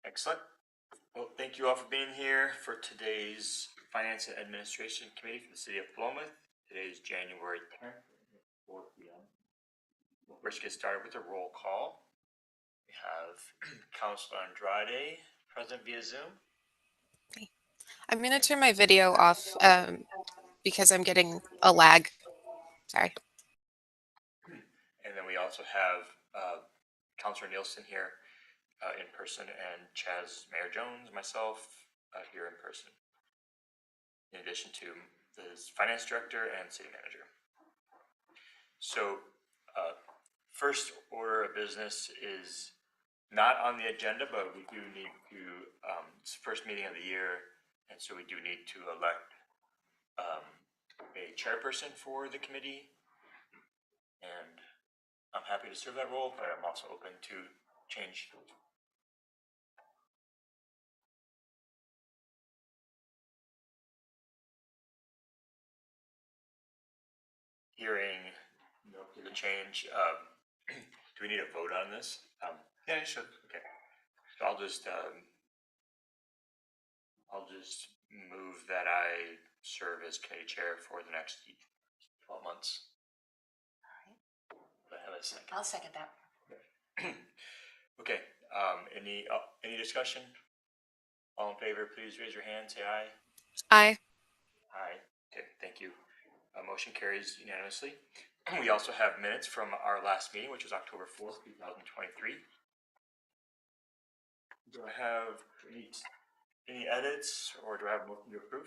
Excellent. Well, thank you all for being here for today's Finance and Administration Committee for the City of Philomath. Today is January 10th, 4 p.m. We'll first get started with a roll call. We have Councilor Andrade present via Zoom. I'm going to turn my video off because I'm getting a lag. Sorry. And then we also have Councilor Nielsen here in person, and Chaz Mayor Jones, myself, here in person, in addition to the Finance Director and City Manager. So first order of business is not on the agenda, but we do need to, it's the first meeting of the year, and so we do need to elect a chairperson for the committee, and I'm happy to serve that role, but I'm also open to change. Hearing no to the change. Do we need a vote on this? Yeah, you should. Okay, so I'll just move that I serve as committee chair for the next 12 months. All right. Do I have a second? I'll second that. Okay. Any discussion? All in favor, please raise your hand. Say aye. Aye. Aye. Okay, thank you. Motion carries unanimously. We also have minutes from our last meeting, which was October 4th, 2023. Do I have any edits, or do I have a motion to approve?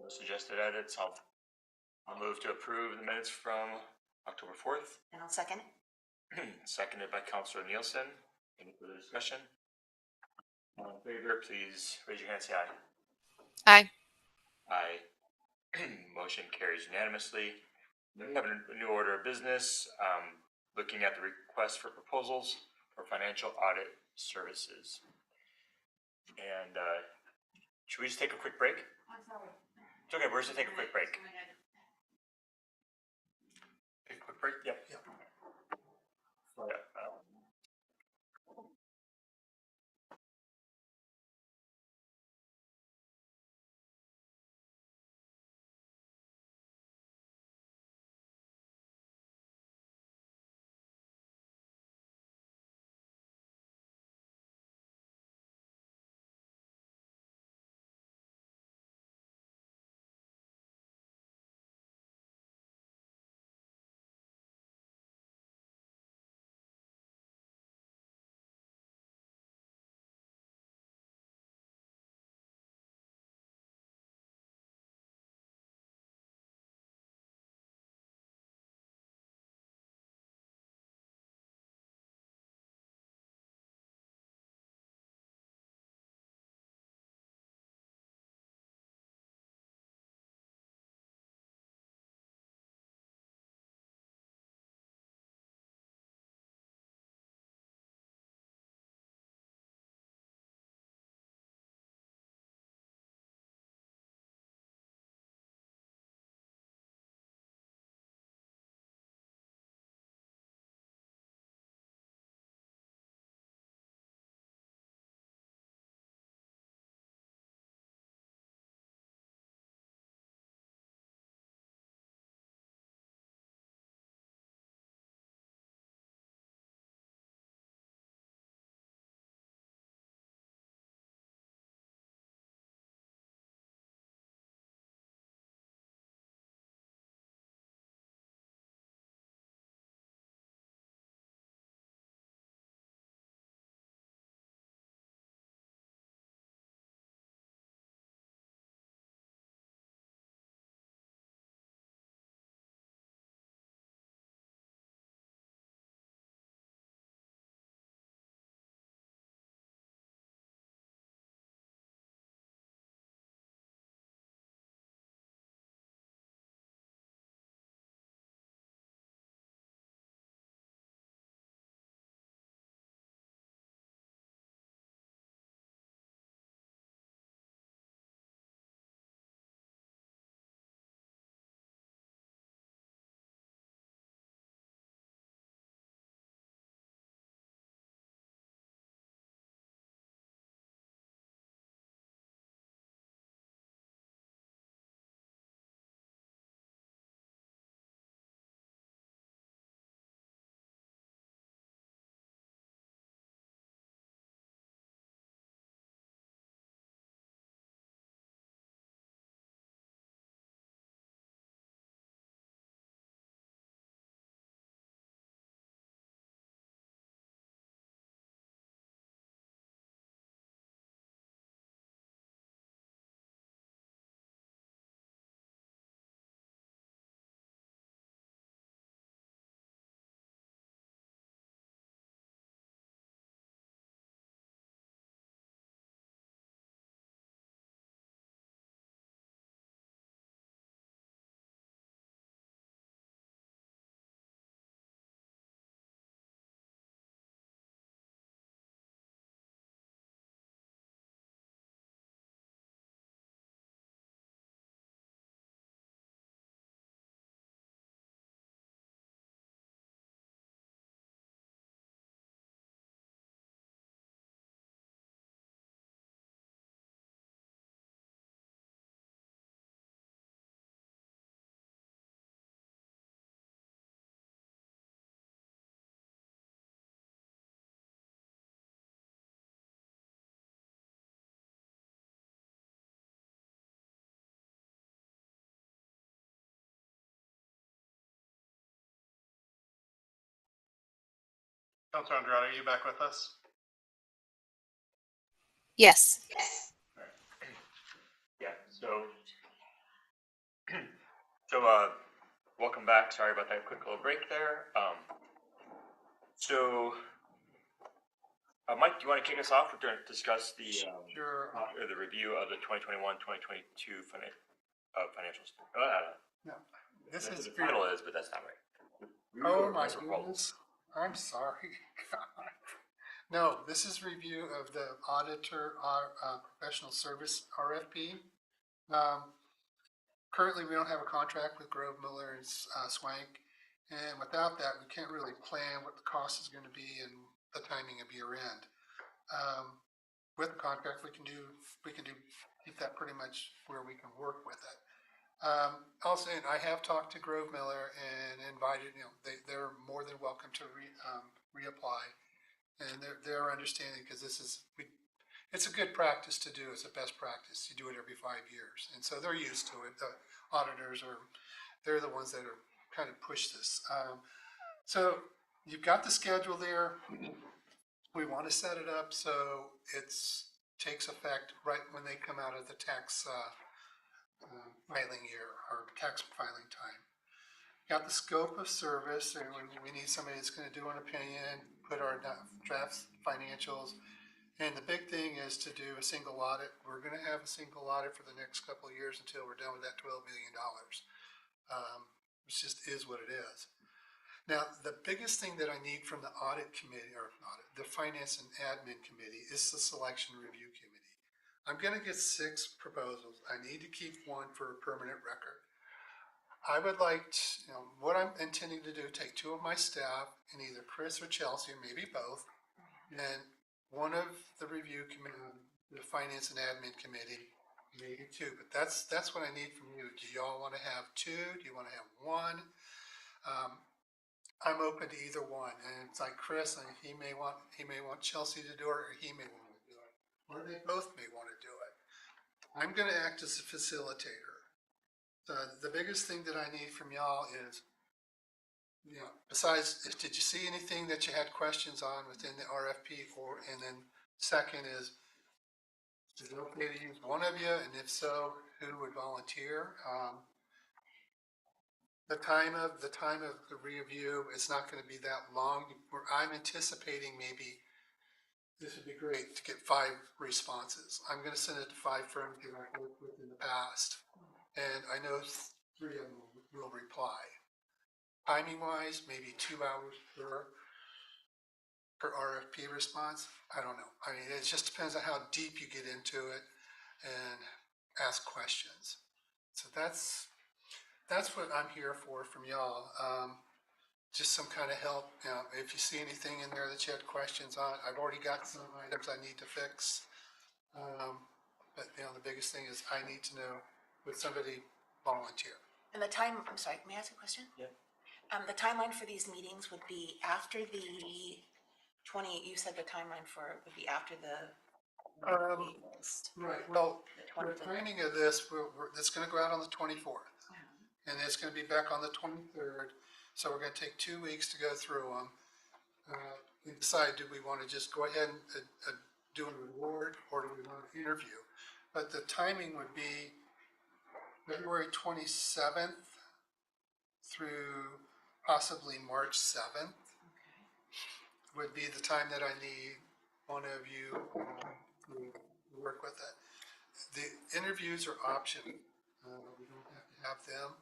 No suggested edits. I'll move to approve the minutes from October 4th. And I'll second. Seconded by Councilor Nielsen. Any further discussion? All in favor, please raise your hand and say aye. Aye. Aye. Motion carries unanimously. Then we have a new order of business, looking at the request for proposals for financial audit services. And should we just take a quick break? It's okay, we're just gonna take a quick break. Take a quick break? Yep. Councilor Andrade, are you back with us? Yes. Yeah, so, welcome back. Sorry about that quick little break there. Mike, do you want to kick us off? We're going to discuss the Sure. the review of the 2021-2022 financials. No, this That's is what the title is, but that's not right. Oh my That's a problem. goodness, I'm sorry. No, this is review of the auditor, professional service RFP. Currently, we don't have a contract with Grove Miller and Swank, and without that, we can't really plan what the cost is going to be and the timing of year end. With the contract, we can keep that pretty much where we can work with it. Also, and I have talked to Grove Miller and invited, they're more than welcome to reapply, and they're understanding, because it's a good practice to do. It's a best practice. You do it every 5 years, and so they're used to it. The auditors they're the ones that are kind of push this. So you've got the schedule there. We want to set it up so it's takes effect right when they come out of the tax filing year or tax filing time. Got the scope of service, and we need somebody that's going to do an opinion, put our drafts, financials, and the big thing is to do a single audit. We're going to have a single audit for the next couple of years until we're done with that $12 million. It just is what it is. Now, the biggest thing that I need from the audit committee, or the finance and admin committee, is the selection review committee. I'm going to get 6 proposals. I need to keep one for a permanent record. I would like to, what I'm intending to do, take 2 of my staff and either Chris or Chelsea, or maybe both, and one of the review committee, the finance and admin committee, maybe 2, but that's what I need from you. Do y'all want to have 2? Do you want to have 1? I'm open to either one, and it's like Chris, and he may want Chelsea to do it, or he may want to do it, or they both may want to do it. I'm going to act as a facilitator. The biggest thing that I need from y'all is, besides, did you see anything that you had questions on within the RFP? And then second is it okay to use one of you, and if so, who would volunteer? The time of the review is not going to be that long. I'm anticipating maybe this would be great to get 5 responses. I'm going to send it to 5 firms that I've worked with in the past, and I know 3 of them will reply. Timing wise, maybe 2 hours per RFP response. I don't know. I mean, it just depends on how deep you get into it and ask questions. So that's what I'm here for from y'all. Just some kind of help. If you see anything in there that you had questions on, I've already got some items I need to fix. But the biggest thing is I need to know, would somebody volunteer? And the time, I'm sorry, may I ask a question? Yeah. The timeline for these meetings would be after the you said the timeline would be after the. Right, well, the 20th. timing of this, it's gonna go out on the 24th. And it's gonna be back on the 23rd, so we're gonna take 2 weeks to go through them. We decide, do we wanna just go ahead and do an award, or do we want to interview? But the timing would be February 27th through possibly March 7th would be the time that I need one of you to work with it. The interviews are optional. We don't have to have them.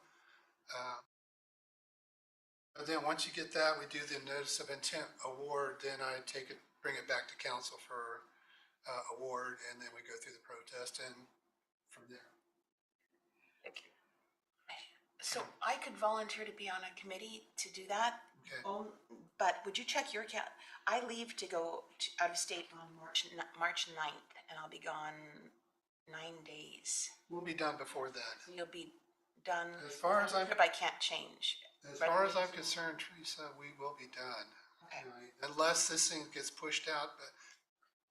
But then once you get that, we do the notice of intent award, then I bring it back to council for award, and then we go through the protest and from there. Thank you. So I could volunteer to be on a committee to do that. Okay. But would you check your account? I leave to go out of state on March 9th, and I'll be gone 9 days. We'll be done before then. So you'll be done. As far as if I can't change. As far as I'm concerned, Teresa, we will be done. Okay. Unless this thing gets pushed out, but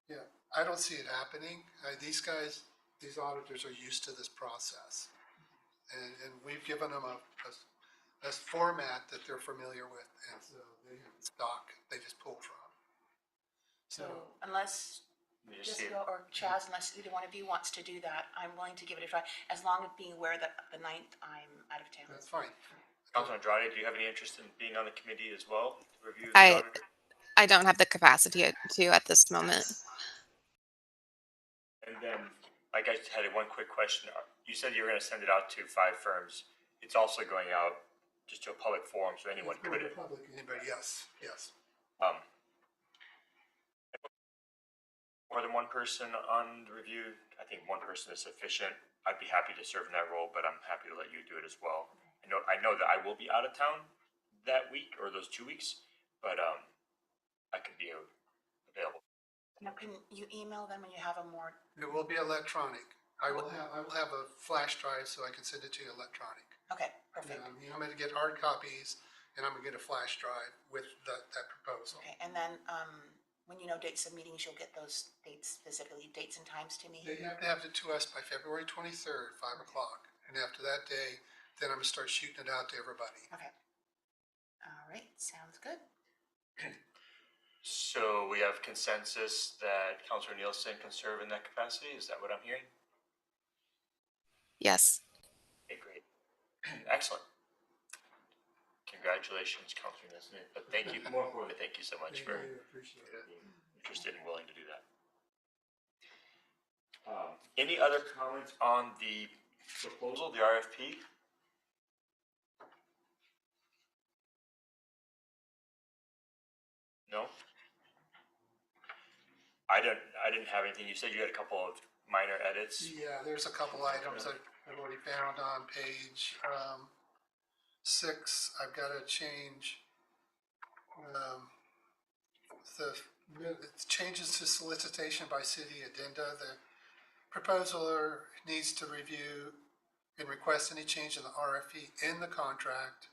yeah, I don't see it happening. These auditors are used to this process. And we've given them a format that they're familiar with, and so they have stock they just pull from. unless, Let me just see. go, or Chaz, unless either one of you wants to do that, I'm willing to give it a try, as long as being aware that the 9th I'm out of town. That's fine. Councilor Andrade, do you have any interest in being on the committee as well to review the I auditor? I don't have the capacity to at this moment. And then, like, I had one quick question. You said you were going to send it out to 5 firms. It's also going out just to a public forum, so anyone could. Public, anybody, yes, yes. Um, more than one person on the review. I think one person is sufficient. I'd be happy to serve in that role, but I'm happy to let you do it as well. I know that I will be out of town that week or those 2 weeks, but I could be available. Now, can you email them when you have a more, It will be electronic. I will have a flash drive so I can send it to you electronic. okay, perfect. I'm gonna get hard copies and I'm gonna get a flash drive with that proposal. Okay, and then, when you know dates of meetings, you'll get those dates, specifically dates and times to me? They have to have it to us by February 23rd, 5 o'clock. And after that day, then I'm gonna start shooting it out to everybody. Okay. All right, sounds good. So we have consensus that Councilor Nielsen can serve in that capacity. Is that what I'm hearing? Yes. Okay, great. Excellent. Congratulations, Councilor Nielsen. But thank you, more importantly, thank you so much for Appreciate it. being interested and willing to do that. Any other comments on the proposal, the RFP? No? I didn't have anything. You said you had a couple of minor edits. Yeah, there's a couple items I've already found on page 6. I've got to change the changes to solicitation by city addenda. The proposer needs to review and request any change in the RFP in the contract.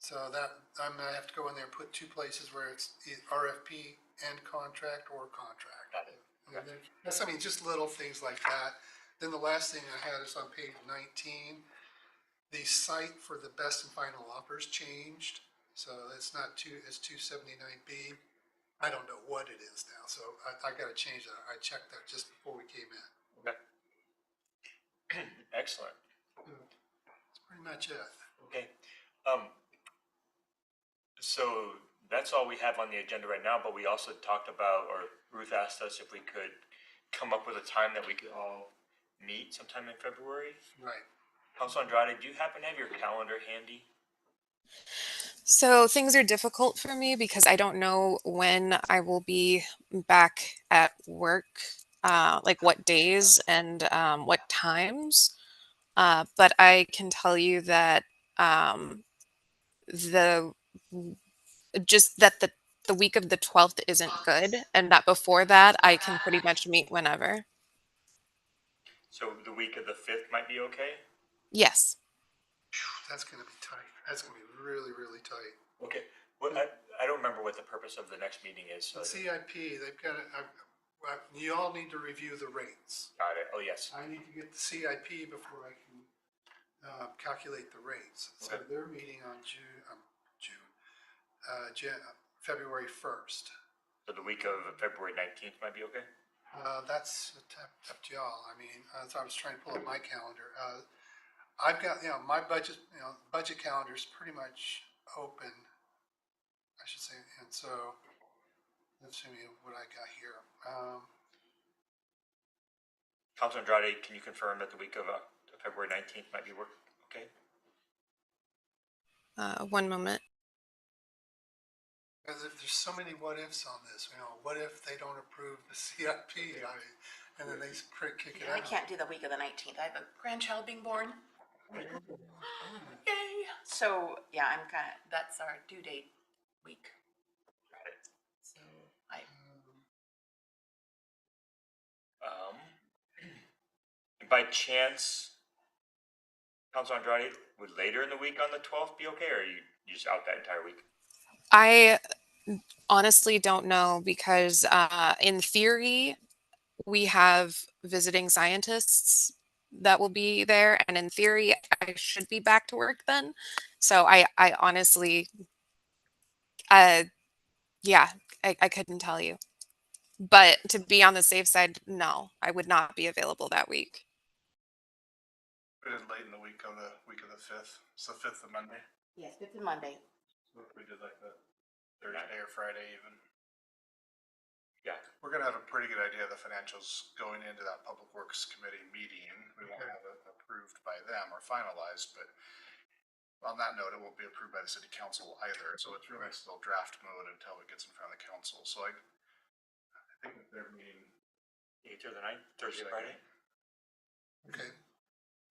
So that I'm gonna have to go in there and put 2 places where it's RFP and contract or contract. Got it. And then, that's, I mean, just little things like that. Then the last thing I had is on page 19. The site for the best and final offers changed, so it's not it's 279B. I don't know what it is now, so I gotta change that. I checked that just before we came in. Okay. Excellent. That's pretty much it. Okay. So that's all we have on the agenda right now, but we also talked about, or Ruth asked us if we could come up with a time that we could all meet sometime in February. Right. Councilor Andrade, do you happen to have your calendar handy? So things are difficult for me because I don't know when I will be back at work, like what days and what times. But I can tell you that the just that the week of the 12th isn't good, and that before that I can pretty much meet whenever. So the week of the 5th might be okay? Yes. That's gonna be tight. That's gonna be really, really tight. Okay. Well, I don't remember what the purpose of the next meeting is. So The CIP, they've got to, you all need to review the rates. got it. Oh, yes. I need to get the CIP before I can calculate the rates. So Okay. they're meeting on February 1st. So the week of February 19th might be okay? That's up to y'all. I mean, as I was trying to pull up my calendar, I've got, my budget, budget calendar is pretty much open, I should say. And so, let's see what I got here. Councilor Andrade, can you confirm that the week of February 19th might be okay? 1 moment. Because there's so many what ifs on this, what if they don't approve the CIP, and then they kick it Yeah, I out? can't do the week of the 19th. I have a grandchild being born. Yay! So, yeah, that's our due date week. Got it. So, By chance, Councilor Andrade, would later in the week on the 12th be okay, or are you just out that entire week? I honestly don't know because in theory we have visiting scientists that will be there, and in theory I should be back to work then. So I honestly yeah, I couldn't tell you. But to be on the safe side, no, I would not be available that week. Put it late in the week of the fifth. It's the fifth of Monday. Yes, it's a Monday. So if we did like that Thursday or Friday even. Yeah. We're gonna have a pretty good idea of the financials going into that Public Works Committee meeting. We won't have it approved by them or finalized, but on that note, it won't be approved by the city council either. So it's really still draft mode until it gets in front of the council. So I think that their meeting, 8th or the 9th, Thursday, like Friday. Okay.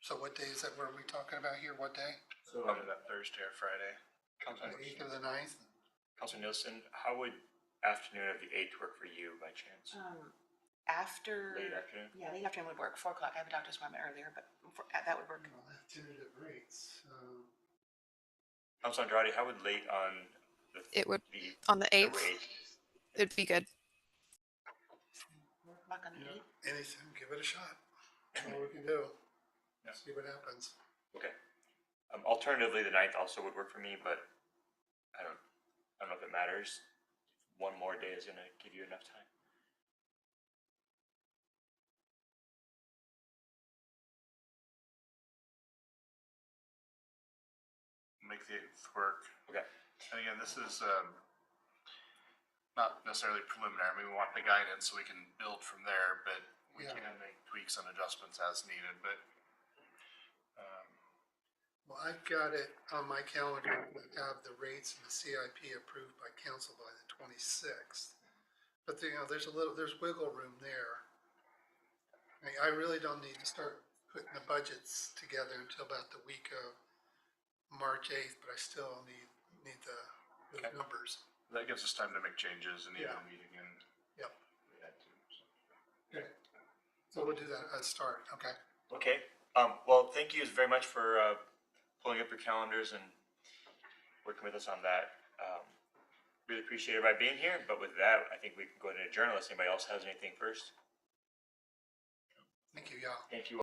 So what day is that, what are we talking about here? What day? so either that Thursday or Friday. Councilor, The 8th or the 9th? Councilor Nielsen, how would afternoon of the 8th work for you by chance? After. Late afternoon? Yeah, late afternoon would work, 4 o'clock. I have a doctor's appointment earlier, but that would work. Well, that's tentative rates. Councilor Andrade, how would late on the It would the on the February 8th. 8th? It'd be good. 4 o'clock on the 8th? Anything, give it a shot. That's all we can do. Yeah. See what happens. Okay. Alternatively, the 9th also would work for me, but I don't know if it matters. One more day is gonna give you enough time. Make the 8th work. Okay. And again, this is not necessarily preliminary. I mean, we want the guidance so we can build from there, but we Yeah. can make tweaks and adjustments as needed. But Well, I've got it on my calendar to have the rates and the CIP approved by council by the 26th. But there's wiggle room there. I mean, I really don't need to start putting the budgets together until about the week of March 8th, but I still need the Okay. numbers. that gives us time to make changes and even Yeah. meet again. Yep. if we had to, so. Okay. So we'll do that at start, okay? Okay. Well, thank you very much for pulling up your calendars and working with us on that. Really appreciate everybody being here. But with that, I think we can go ahead and adjourn unless anybody else has anything first. Thank you, y'all. Thank you.